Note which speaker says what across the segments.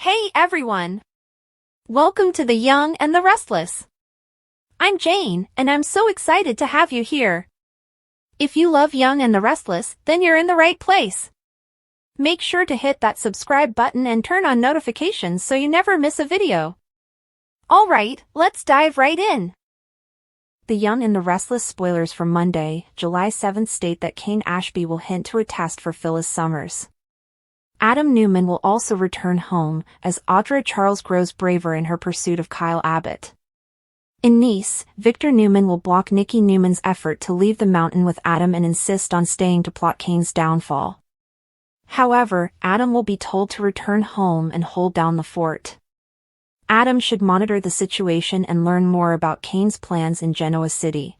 Speaker 1: Hey everyone! Welcome to The Young and the Restless. I'm Jane, and I'm so excited to have you here. If you love Young and the Restless, then you're in the right place. Make sure to hit that subscribe button and turn on notifications so you never miss a video. Alright, let's dive right in. The Young and the Restless spoilers for Monday, July 7th state that Cane Ashby will hint to a test for Phyllis Summers. Adam Newman will also return home, as Audra Charles grows braver in her pursuit of Kyle Abbott. In Nice, Victor Newman will block Nikki Newman's effort to leave the mountain with Adam and insist on staying to plot Cane's downfall. However, Adam will be told to return home and hold down the fort. Adam should monitor the situation and learn more about Cane's plans in Genoa City.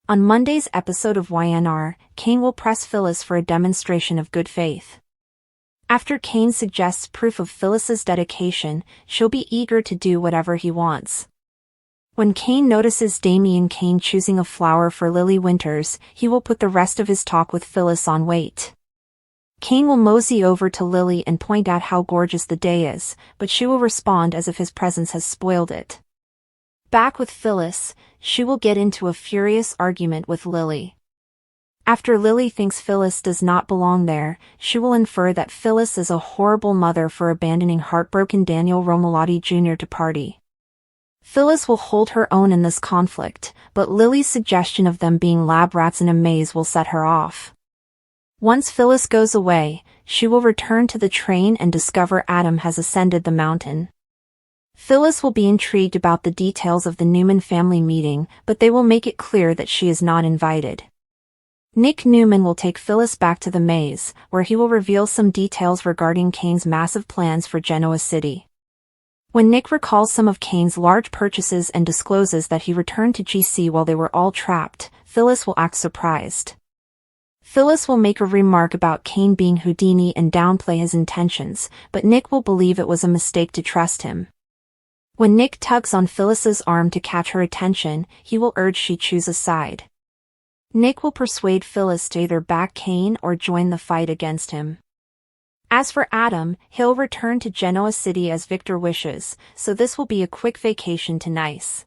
Speaker 1: On Monday's episode of YNR, Cane will press Phyllis for a demonstration of good faith. After Cane suggests proof of Phyllis's dedication, she'll be eager to do whatever he wants. When Cane notices Damien Cane choosing a flower for Lily Winters, he will put the rest of his talk with Phyllis on wait. Cane will mosey over to Lily and point out how gorgeous the day is, but she will respond as if his presence has spoiled it. Back with Phyllis, she will get into a furious argument with Lily. After Lily thinks Phyllis does not belong there, she will infer that Phyllis is a horrible mother for abandoning heartbroken Daniel Romolotti Jr. to party. Phyllis will hold her own in this conflict, but Lily's suggestion of them being lab rats in a maze will set her off. Once Phyllis goes away, she will return to the train and discover Adam has ascended the mountain. Phyllis will be intrigued about the details of the Newman family meeting, but they will make it clear that she is not invited. Nick Newman will take Phyllis back to the maze, where he will reveal some details regarding Cane's massive plans for Genoa City. When Nick recalls some of Cane's large purchases and discloses that he returned to GC while they were all trapped, Phyllis will act surprised. Phyllis will make a remark about Cane being Houdini and downplay his intentions, but Nick will believe it was a mistake to trust him. When Nick tugs on Phyllis's arm to catch her attention, he will urge she choose a side. Nick will persuade Phyllis to either back Cane or join the fight against him. As for Adam, he'll return to Genoa City as Victor wishes, so this will be a quick vacation to Nice.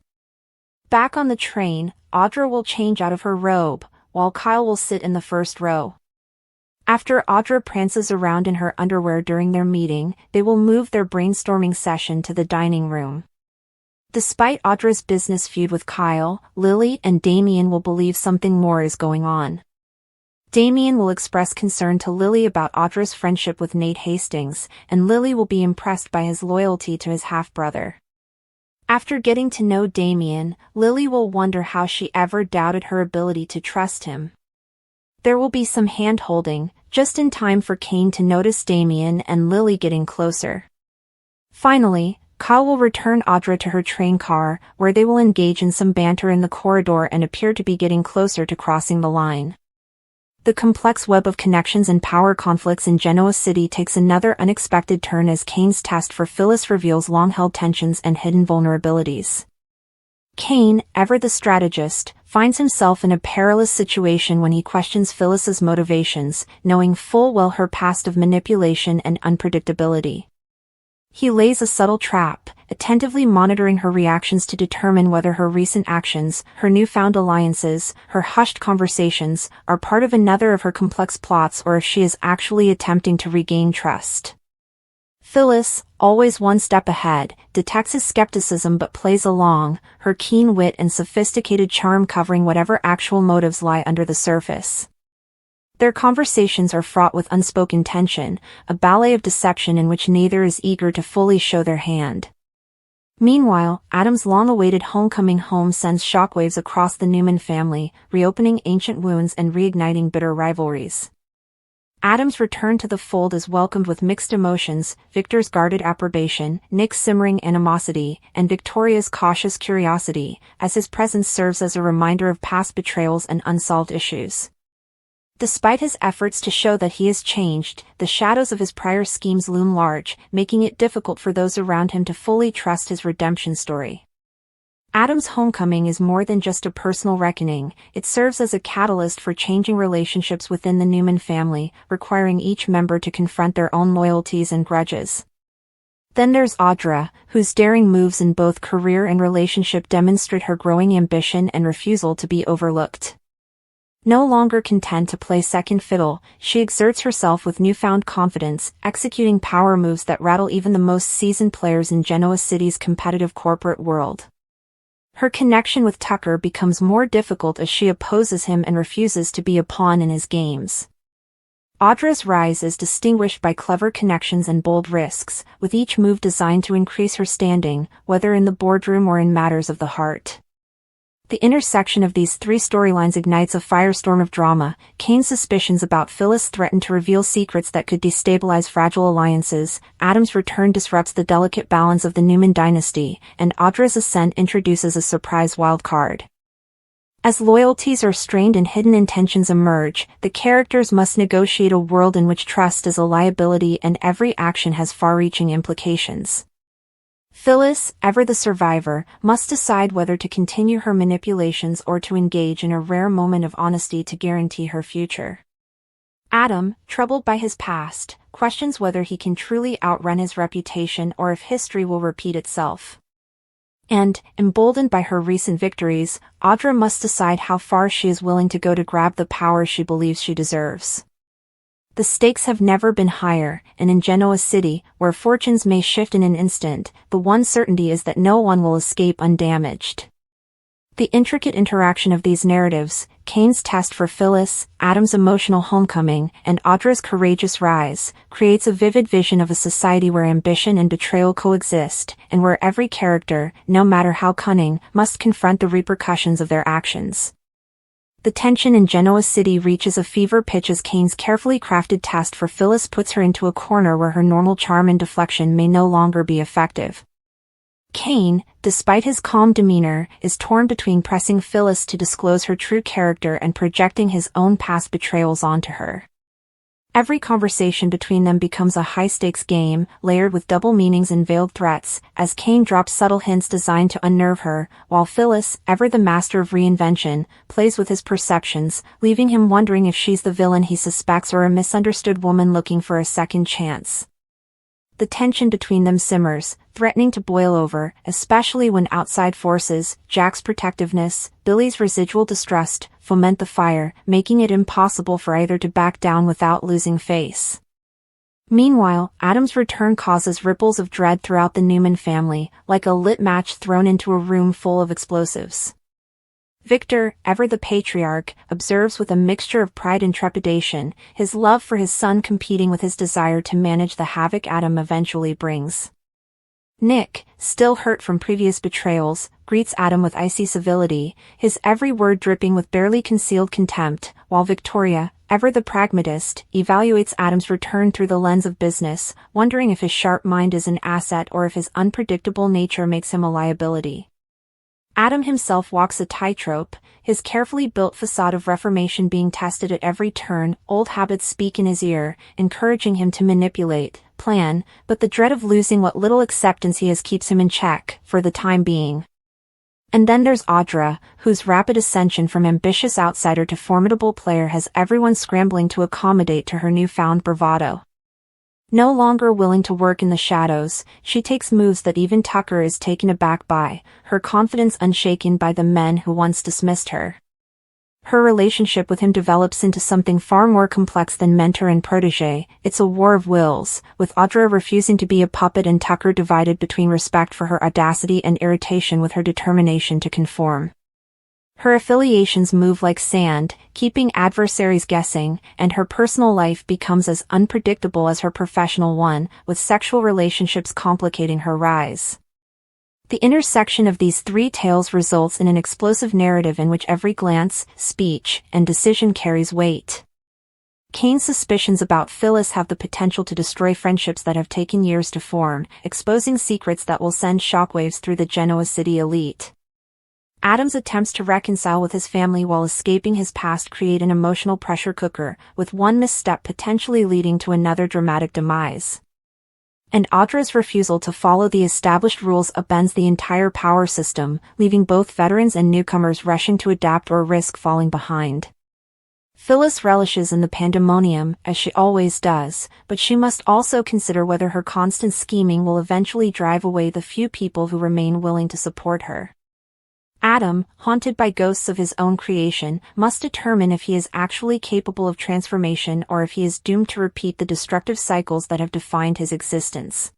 Speaker 1: Back on the train, Audra will change out of her robe, while Kyle will sit in the first row. After Audra prances around in her underwear during their meeting, they will move their brainstorming session to the dining room. Despite Audra's business feud with Kyle, Lily and Damien will believe something more is going on. Damien will express concern to Lily about Audra's friendship with Nate Hastings, and Lily will be impressed by his loyalty to his half-brother. After getting to know Damien, Lily will wonder how she ever doubted her ability to trust him. There will be some hand-holding, just in time for Cane to notice Damien and Lily getting closer. Finally, Kyle will return Audra to her train car, where they will engage in some banter in the corridor and appear to be getting closer to crossing the line. The complex web of connections and power conflicts in Genoa City takes another unexpected turn as Cane's test for Phyllis reveals long-held tensions and hidden vulnerabilities. Cane, ever the strategist, finds himself in a perilous situation when he questions Phyllis's motivations, knowing full well her past of manipulation and unpredictability. He lays a subtle trap, attentively monitoring her reactions to determine whether her recent actions, her newfound alliances, her hushed conversations, are part of another of her complex plots or if she is actually attempting to regain trust. Phyllis, always one step ahead, detects his skepticism but plays along, her keen wit and sophisticated charm covering whatever actual motives lie under the surface. Their conversations are fraught with unspoken tension, a ballet of deception in which neither is eager to fully show their hand. Meanwhile, Adam's long-awaited homecoming home sends shockwaves across the Newman family, reopening ancient wounds and reigniting bitter rivalries. Adam's return to the fold is welcomed with mixed emotions, Victor's guarded approbation, Nick's simmering animosity, and Victoria's cautious curiosity, as his presence serves as a reminder of past betrayals and unsolved issues. Despite his efforts to show that he has changed, the shadows of his prior schemes loom large, making it difficult for those around him to fully trust his redemption story. Adam's homecoming is more than just a personal reckoning, it serves as a catalyst for changing relationships within the Newman family, requiring each member to confront their own loyalties and grudges. Then there's Audra, whose daring moves in both career and relationship demonstrate her growing ambition and refusal to be overlooked. No longer content to play second fiddle, she exerts herself with newfound confidence, executing power moves that rattle even the most seasoned players in Genoa City's competitive corporate world. Her connection with Tucker becomes more difficult as she opposes him and refuses to be a pawn in his games. Audra's rise is distinguished by clever connections and bold risks, with each move designed to increase her standing, whether in the boardroom or in matters of the heart. The intersection of these three storylines ignites a firestorm of drama. Cane's suspicions about Phyllis threaten to reveal secrets that could destabilize fragile alliances, Adam's return disrupts the delicate balance of the Newman dynasty, and Audra's ascent introduces a surprise wildcard. As loyalties are strained and hidden intentions emerge, the characters must negotiate a world in which trust is a liability and every action has far-reaching implications. Phyllis, ever the survivor, must decide whether to continue her manipulations or to engage in a rare moment of honesty to guarantee her future. Adam, troubled by his past, questions whether he can truly outrun his reputation or if history will repeat itself. And, emboldened by her recent victories, Audra must decide how far she is willing to go to grab the power she believes she deserves. The stakes have never been higher, and in Genoa City, where fortunes may shift in an instant, the one certainty is that no one will escape undamaged. The intricate interaction of these narratives, Cane's test for Phyllis, Adam's emotional homecoming, and Audra's courageous rise, creates a vivid vision of a society where ambition and betrayal coexist, and where every character, no matter how cunning, must confront the repercussions of their actions. The tension in Genoa City reaches a fever pitch as Cane's carefully crafted test for Phyllis puts her into a corner where her normal charm and deflection may no longer be effective. Cane, despite his calm demeanor, is torn between pressing Phyllis to disclose her true character and projecting his own past betrayals onto her. Every conversation between them becomes a high-stakes game, layered with double meanings and veiled threats, as Cane drops subtle hints designed to unnerve her, while Phyllis, ever the master of reinvention, plays with his perceptions, leaving him wondering if she's the villain he suspects or a misunderstood woman looking for a second chance. The tension between them simmers, threatening to boil over, especially when outside forces, Jack's protectiveness, Billy's residual distrust, foment the fire, making it impossible for either to back down without losing face. Meanwhile, Adam's return causes ripples of dread throughout the Newman family, like a lit match thrown into a room full of explosives. Victor, ever the patriarch, observes with a mixture of pride and trepidation, his love for his son competing with his desire to manage the havoc Adam eventually brings. Nick, still hurt from previous betrayals, greets Adam with icy civility, his every word dripping with barely concealed contempt, while Victoria, ever the pragmatist, evaluates Adam's return through the lens of business, wondering if his sharp mind is an asset or if his unpredictable nature makes him a liability. Adam himself walks a tightrope, his carefully built facade of reformation being tested at every turn. Old habits speak in his ear, encouraging him to manipulate, plan, but the dread of losing what little acceptance he has keeps him in check, for the time being. And then there's Audra, whose rapid ascension from ambitious outsider to formidable player has everyone scrambling to accommodate to her newfound bravado. No longer willing to work in the shadows, she takes moves that even Tucker is taken aback by, her confidence unshaken by the men who once dismissed her. Her relationship with him develops into something far more complex than mentor and protege. It's a war of wills, with Audra refusing to be a puppet and Tucker divided between respect for her audacity and irritation with her determination to conform. Her affiliations move like sand, keeping adversaries guessing, and her personal life becomes as unpredictable as her professional one, with sexual relationships complicating her rise. The intersection of these three tales results in an explosive narrative in which every glance, speech, and decision carries weight. Cane's suspicions about Phyllis have the potential to destroy friendships that have taken years to form, exposing secrets that will send shockwaves through the Genoa City elite. Adam's attempts to reconcile with his family while escaping his past create an emotional pressure cooker, with one misstep potentially leading to another dramatic demise. And Audra's refusal to follow the established rules upends the entire power system, leaving both veterans and newcomers rushing to adapt or risk falling behind. Phyllis relishes in the pandemonium, as she always does, but she must also consider whether her constant scheming will eventually drive away the few people who remain willing to support her. Adam, haunted by ghosts of his own creation, must determine if he is actually capable of transformation or if he is doomed to repeat the destructive cycles that have defined his existence.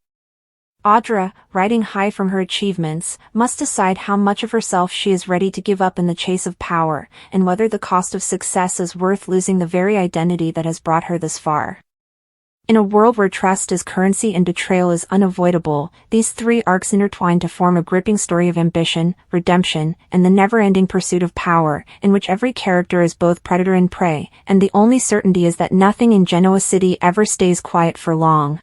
Speaker 1: Audra, riding high from her achievements, must decide how much of herself she is ready to give up in the chase of power, and whether the cost of success is worth losing the very identity that has brought her this far. In a world where trust is currency and betrayal is unavoidable, these three arcs intertwine to form a gripping story of ambition, redemption, and the never-ending pursuit of power, in which every character is both predator and prey, and the only certainty is that nothing in Genoa City ever stays quiet for long.